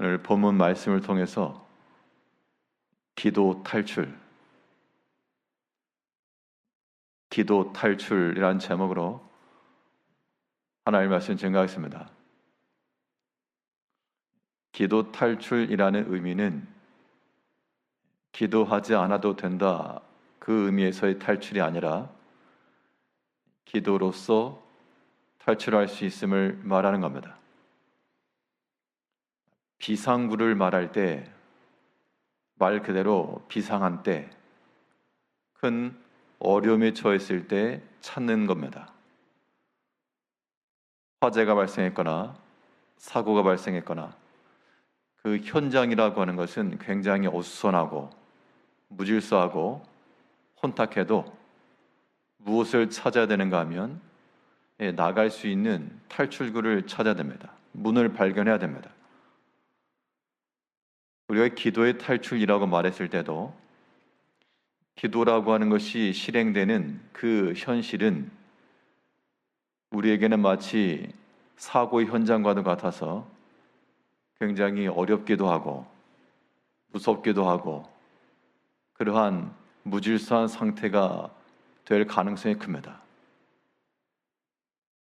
오늘 본문 말씀을 통해서 기도 탈출이라는 제목으로 하나님의 말씀 증거하겠습니다. 기도 탈출이라는 의미는 기도하지 않아도 된다, 그 의미에서의 탈출이 아니라 기도로서 탈출할 수 있음을 말하는 겁니다. 비상구를 말할 때 말 그대로 비상한 때, 큰 어려움에 처했을 때 찾는 겁니다. 화재가 발생했거나 사고가 발생했거나 그 현장이라고 하는 것은 굉장히 어수선하고 무질서하고 혼탁해도 무엇을 찾아야 되는가 하면 나갈 수 있는 탈출구를 찾아야 됩니다. 문을 발견해야 됩니다. 우리가 기도의 탈출이라고 말했을 때도 기도라고 하는 것이 실행되는 그 현실은 우리에게는 마치 사고의 현장과도 같아서 굉장히 어렵기도 하고 무섭기도 하고 그러한 무질서한 상태가 될 가능성이 큽니다.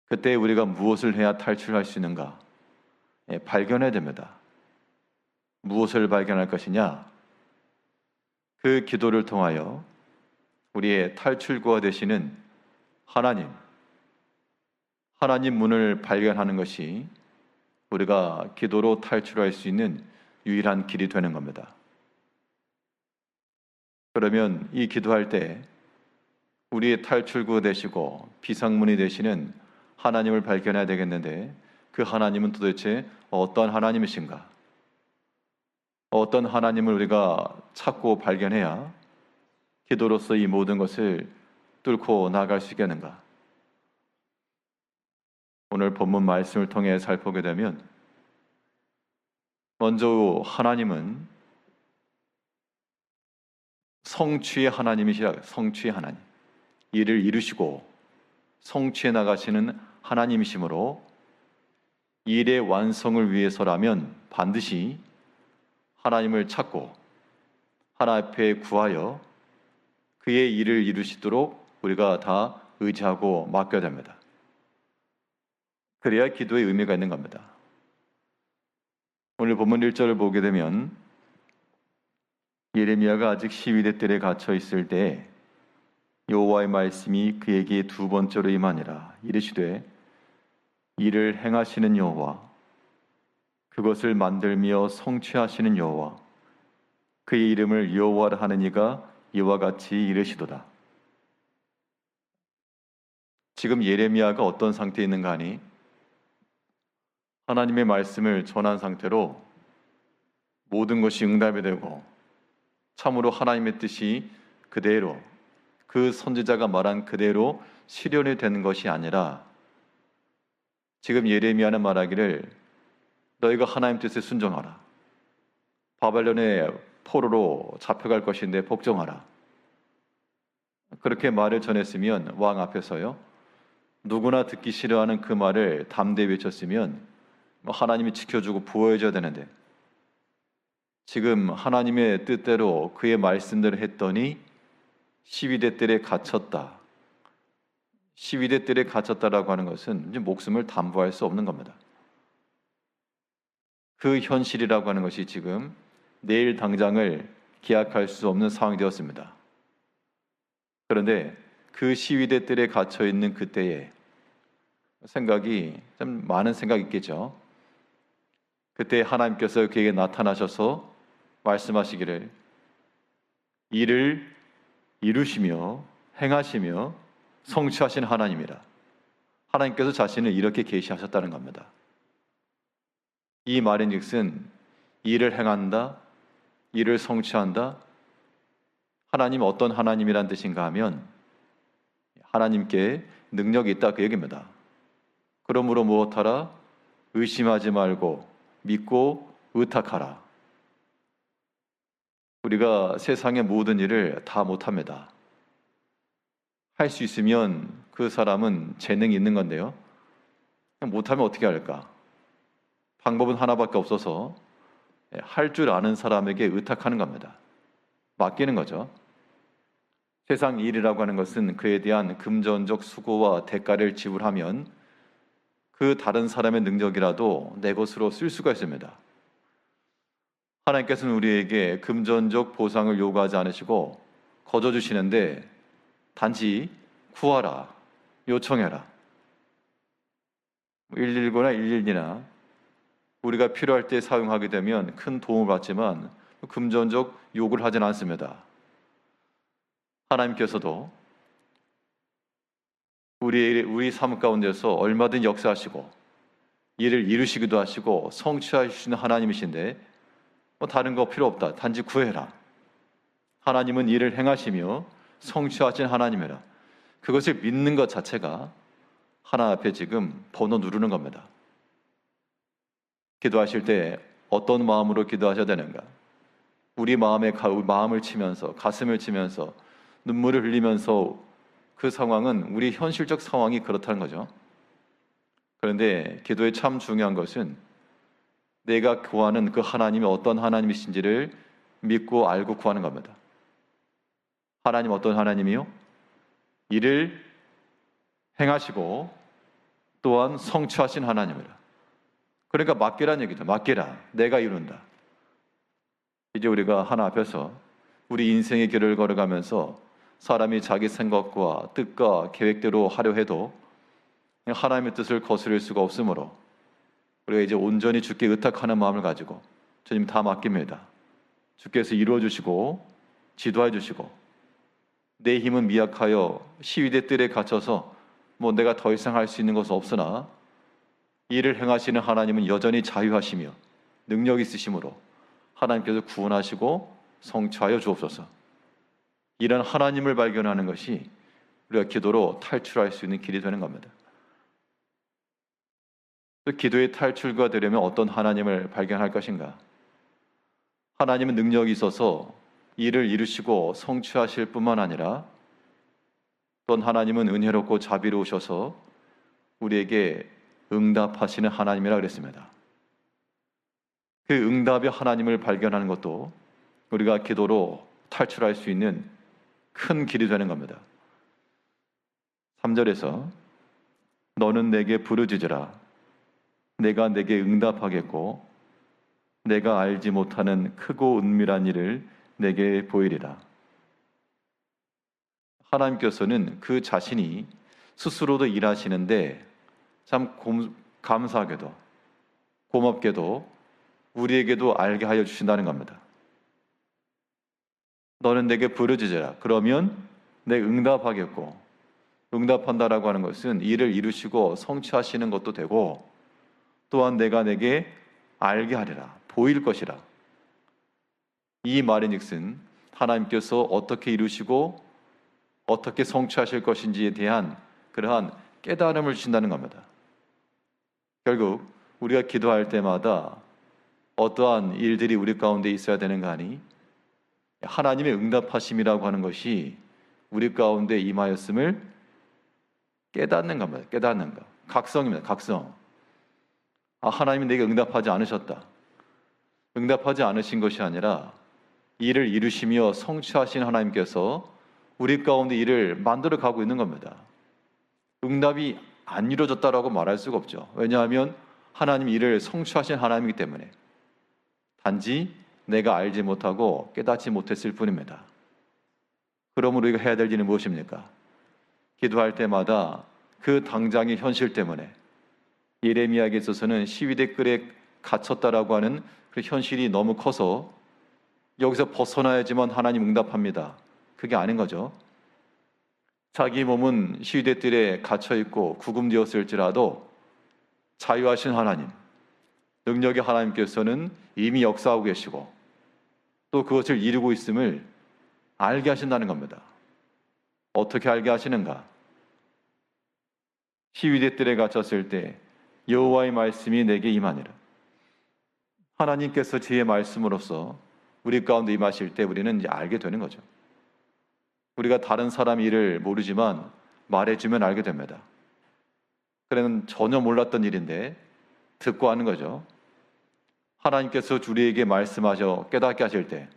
그때 우리가 무엇을 해야 탈출할 수 있는가? 발견해야 됩니다. 무엇을 발견할 것이냐? 그 기도를 통하여 우리의 탈출구가 되시는 하나님 문을 발견하는 것이 우리가 기도로 탈출할 수 있는 유일한 길이 되는 겁니다. 그러면 이 기도할 때 우리의 탈출구 되시고 비상문이 되시는 하나님을 발견해야 되겠는데, 그 하나님은 도대체 어떤 하나님이신가? 어떤 하나님을 우리가 찾고 발견해야 기도로서 이 모든 것을 뚫고 나아갈 수 있겠는가? 오늘 본문 말씀을 통해 살펴보게 되면, 먼저 하나님은 성취의 하나님이시라. 성취의 하나님, 일을 이루시고 성취해 나가시는 하나님이시므로 일의 완성을 위해서라면 반드시 하나님을 찾고 하나님 앞에 구하여 그의 일을 이루시도록 우리가 다 의지하고 맡겨야 됩니다. 그래야 기도의 의미가 있는 겁니다. 오늘 본문 1절을 보게 되면, 예레미야가 아직 시위대 뜰에 갇혀 있을 때 여호와의 말씀이 그에게 두 번째로 임하니라. 이르시되 이를 행하시는 여호와, 그것을 만들며 성취하시는 여호와, 그의 이름을 여호와라 하는 이가 이와 같이 이르시도다. 지금 예레미야가 어떤 상태에 있는가 하니, 하나님의 말씀을 전한 상태로 모든 것이 응답이 되고 참으로 하나님의 뜻이 그대로, 그 선지자가 말한 그대로 실현이 되는 것이 아니라, 지금 예레미야는 말하기를 너희가 하나님 뜻에 순종하라. 바벨론의 포로로 잡혀갈 것인데 복종하라. 그렇게 말을 전했으면 왕 앞에서요, 누구나 듣기 싫어하는 그 말을 담대히 외쳤으면 하나님이 지켜주고 보호해줘야 되는데, 지금 하나님의 뜻대로 그의 말씀대로 했더니 시위대 뜰에 갇혔다. 시위대 뜰에 갇혔다라고 하는 것은 이제 목숨을 담보할 수 없는 겁니다. 그 현실이라고 하는 것이 지금 내일 당장을 기약할 수 없는 상황이 되었습니다. 그런데 그 시위대 뜰에 갇혀 있는 그때에 생각이 좀 많은 생각이 있겠죠. 그때 하나님께서 그에게 나타나셔서 말씀하시기를 일을 이루시며 행하시며 성취하신 하나님이라. 하나님께서 자신을 이렇게 계시하셨다는 겁니다. 이 말인즉슨 일을 행한다, 일을 성취한다, 하나님 어떤 하나님이란 뜻인가 하면 하나님께 능력이 있다, 그 얘기입니다. 그러므로 무엇하라? 의심하지 말고 믿고 의탁하라. 우리가 세상의 모든 일을 다 못합니다. 할 수 있으면 그 사람은 재능이 있는 건데요, 못하면 어떻게 할까? 방법은 하나밖에 없어서 할 줄 아는 사람에게 의탁하는 겁니다. 맡기는 거죠. 세상 일이라고 하는 것은 그에 대한 금전적 수고와 대가를 지불하면 그 다른 사람의 능력이라도 내 것으로 쓸 수가 있습니다. 하나님께서는 우리에게 금전적 보상을 요구하지 않으시고 거저 주시는데 단지 구하라, 요청해라. 119나 112나 우리가 필요할 때 사용하게 되면 큰 도움을 받지만 금전적 요구를 하지는 않습니다. 하나님께서도 우리 삶 가운데서 얼마든 역사하시고 일을 이루시기도 하시고 성취하시는 하나님이신데 다른 거 필요 없다. 단지 구해라. 하나님은 일을 행하시며 성취하신 하나님이라. 그것을 믿는 것 자체가 하나님 앞에 지금 번호 누르는 겁니다. 기도하실 때 어떤 마음으로 기도하셔야 되는가? 우리 마음을 치면서 가슴을 치면서 눈물을 흘리면서 그 상황은 우리 현실적 상황이 그렇다는 거죠. 그런데 기도의 참 중요한 것은 내가 구하는 그 하나님이 어떤 하나님이신지를 믿고 알고 구하는 겁니다. 하나님 어떤 하나님이요? 일을 행하시고 또한 성취하신 하나님이라. 그러니까 맡기라는 얘기죠. 맡기라. 내가 이룬다. 이제 우리가 하나 앞에서 우리 인생의 길을 걸어가면서 사람이 자기 생각과 뜻과 계획대로 하려 해도 하나님의 뜻을 거스릴 수가 없으므로 우리가 이제 온전히 주께 의탁하는 마음을 가지고 주님 다 맡깁니다. 주께서 이루어 주시고 지도해 주시고 내 힘은 미약하여 시위대 뜰에 갇혀서 내가 더 이상 할 수 있는 것은 없으나 이를 행하시는 하나님은 여전히 자유하시며 능력 있으심으로 하나님께서 구원하시고 성취하여 주옵소서. 이런 하나님을 발견하는 것이 우리가 기도로 탈출할 수 있는 길이 되는 겁니다. 또 기도의 탈출구가 되려면 어떤 하나님을 발견할 것인가? 하나님은 능력이 있어서 일을 이루시고 성취하실 뿐만 아니라 또한 하나님은 은혜롭고 자비로우셔서 우리에게 응답하시는 하나님이라 그랬습니다. 그 응답의 하나님을 발견하는 것도 우리가 기도로 탈출할 수 있는 큰 길이 되는 겁니다. 3절에서 너는 내게 부르짖으라. 내가 내게 응답하겠고 내가 알지 못하는 크고 은밀한 일을 내게 보이리라. 하나님께서는 그 자신이 스스로도 일하시는데 참 감사하게도 고맙게도 우리에게도 알게 하여 주신다는 겁니다. 너는 내게 부르짖으라. 그러면 내가 응답하겠고, 응답한다라고 하는 것은 일을 이루시고 성취하시는 것도 되고 또한 내가 내게 알게 하리라. 보일 것이라. 이 말인즉슨 하나님께서 어떻게 이루시고 어떻게 성취하실 것인지에 대한 그러한 깨달음을 주신다는 겁니다. 결국 우리가 기도할 때마다 어떠한 일들이 우리 가운데 있어야 되는가 하니 하나님의 응답하심이라고 하는 것이 우리 가운데 임하였음을 깨닫는 겁니다. 깨닫는 것. 각성입니다. 각성. 하나님이 내게 응답하지 않으셨다. 응답하지 않으신 것이 아니라 일을 이루시며 성취하신 하나님께서 우리 가운데 일을 만들어 가고 있는 겁니다. 응답이 안 이루어졌다라고 말할 수가 없죠. 왜냐하면 하나님 일을 성취하신 하나님이기 때문에 단지 내가 알지 못하고 깨닫지 못했을 뿐입니다. 그러므로 우리가 해야 될 일은 무엇입니까? 기도할 때마다 그 당장의 현실 때문에 예레미야에게 있어서는 시위대 뜰에 갇혔다라고 하는 그 현실이 너무 커서 여기서 벗어나야지만 하나님 응답합니다. 그게 아닌 거죠. 자기 몸은 시위대 뜰에 갇혀있고 구금되었을지라도 자유하신 하나님, 능력의 하나님께서는 이미 역사하고 계시고 또 그것을 이루고 있음을 알게 하신다는 겁니다. 어떻게 알게 하시는가? 시위대 뜰에 갇혔을 때 여호와의 말씀이 내게 임하니라. 하나님께서 지혜의 말씀으로서 우리 가운데 임하실 때 우리는 이제 알게 되는 거죠. 우리가 다른 사람 일을 모르지만 말해주면 알게 됩니다. 그래는 전혀 몰랐던 일인데 듣고 하는 거죠. 하나님께서 우리에게 말씀하셔 깨닫게 하실 때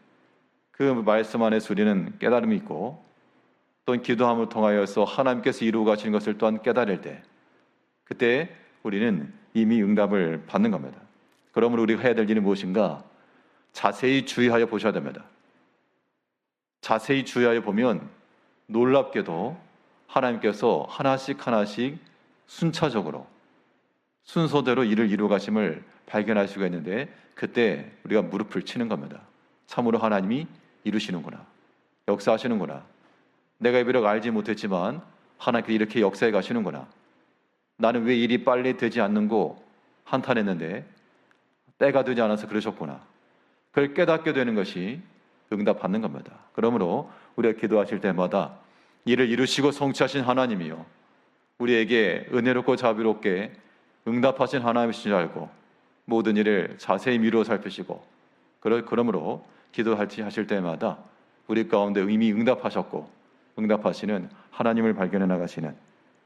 그 말씀 안에서 우리는 깨달음이 있고, 또는 기도함을 통하여서 하나님께서 이루어 가시는 것을 또한 깨달을 때, 그때 우리는 이미 응답을 받는 겁니다. 그러므로 우리가 해야 될 일은 무엇인가? 자세히 주의하여 보셔야 됩니다. 자세히 주의하여 보면 놀랍게도 하나님께서 하나씩 하나씩 순차적으로 순서대로 일을 이루어 가심을 발견할 수가 있는데, 그때 우리가 무릎을 치는 겁니다. 참으로 하나님이 이루시는구나, 역사하시는구나, 내가 비록 알지 못했지만 하나님께서 이렇게 역사해 가시는구나, 나는 왜 일이 빨리 되지 않는고 한탄했는데 때가 되지 않아서 그러셨구나, 그걸 깨닫게 되는 것이 응답받는 겁니다. 그러므로 우리가 기도하실 때마다 이를 이루시고 성취하신 하나님이요, 우리에게 은혜롭고 자비롭게 응답하신 하나님이신 줄 알고 모든 일을 자세히 미루어 살피시고, 그러므로 기도하실 때마다 우리 가운데 이미 응답하셨고 응답하시는 하나님을 발견해 나가시는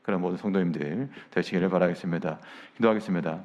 그런 모든 성도님들 되시기를 바라겠습니다. 기도하겠습니다.